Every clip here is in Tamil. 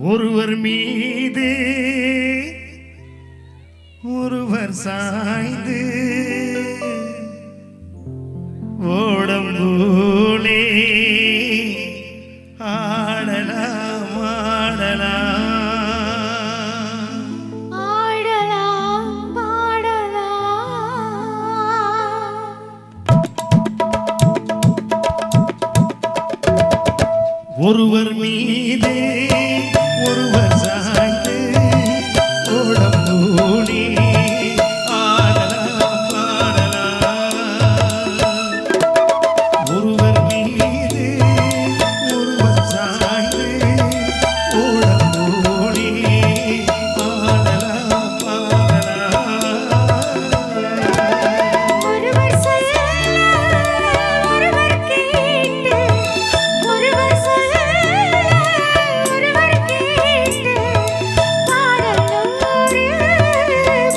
ஒருவர் மீது ஒருவர் சாய்ந்து ஓடம் போலே ஆடலாம் ஆடலாம் ஆடலாம் பாடலாம். ஒருவர் மீது ஒருவர் சாய்ந்து ஓடம் போலே ஆடலாம் ஆடலாம். ஒருவர் மீது ஒருவர் சாய்ந்து ஓடம் போலே ஆடலாம் ஆடலாம். ஒருவர் சொல்ல ஒருவர் கேட்டு, ஒருவர் சொல்ல ஒருவர் கேட்டு, பாடலோடு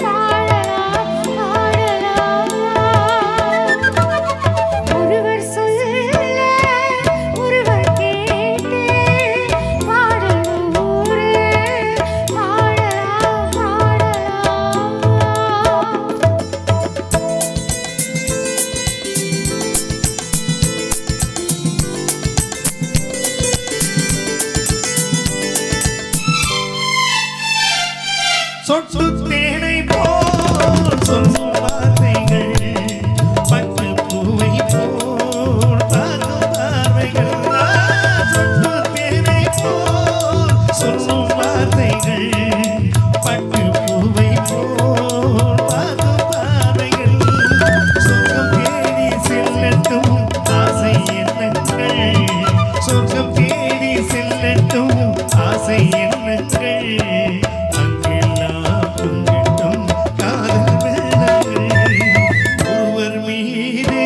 பாடலாம் பாடலாம். ஒருவர் சொல்ல ஒருவர் கேட்டு, பாடலோடு பாடலாம் பாடலாம். சொட்டு தேனை போல் சொல்லும் வார்த்தைகள், பட்டு பூவை போல் பார்க்கும் பார்வைகள். சொட்டு தேனை போல் சொல்லும் வார்த்தைகள், பட்டு பூவை போல் பார்க்கும் பார்வைகள். சொர்க்கம் தேடி செல்லட்டும் ஆசை எண்ணங்கள், சொர்க்கம் தேடி செல்லட்டும் ஆசை எண்ணங்கள். அங்கெல்லாம் பொங்கட்டும் காதல் வெள்ளங்கள். ஒருவர் மீது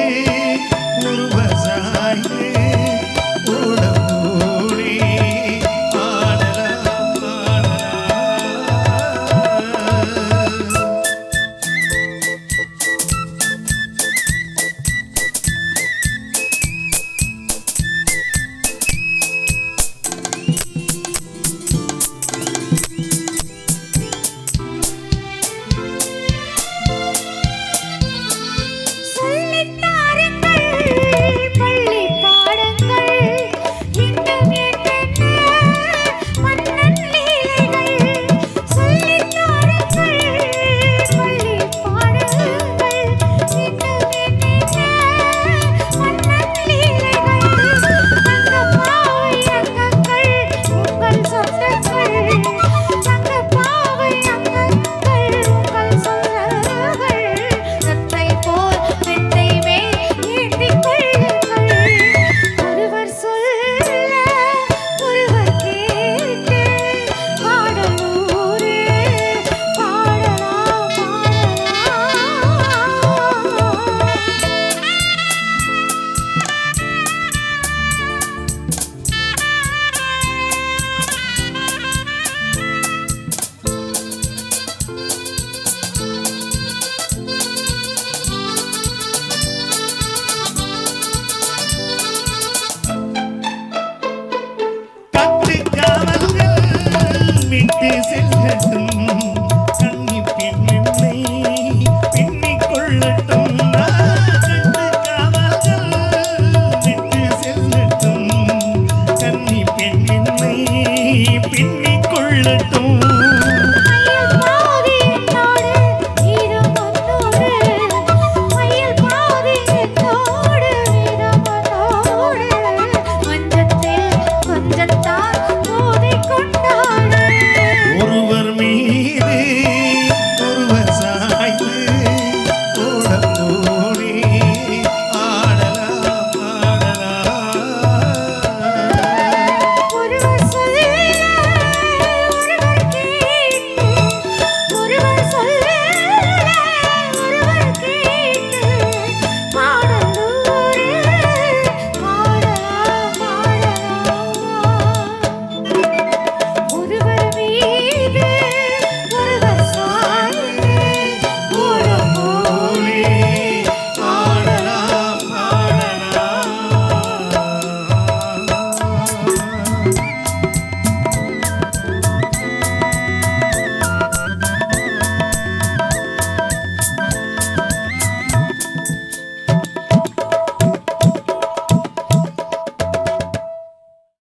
ஒருவர் சாய்ந்து ஓடம் போலே ஆடலாம் ஆடலாம். சொல்லித் தாருங்கள் பள்ளி பாடங்கள், இன்னும் என்னென்ன மன்னன் லீலைகள். சொல்லித் தாருங்கள் பள்ளி பாடங்கள், இன்னும் என்னென்ன மன்னன் லீலைகள். தங்கப்பாவை அங்கங்கள் உங்கள் சொந்தங்கள், தங்கப்பாவை அங்கங்கள் உங்கள் சொந்தங்கள். தத்தை போல் மெத்தை மேல் ஏந்திக் கொள்ளுங்கள். ஒருவர் சொல்ல ஒருவர் கேட்டு, பாடலோடு பாடலாம் கட்டு காவல்கள் விட்டு செல்லட்டும், கன்னி பெண்ணென்னை பின்னிக் கொள்ளட்டும். கட்டு காவல்கள் விட்டு செல்லட்டும், கன்னி பெண்ணென்னை பின்னிக் கொள்ளட்டும்.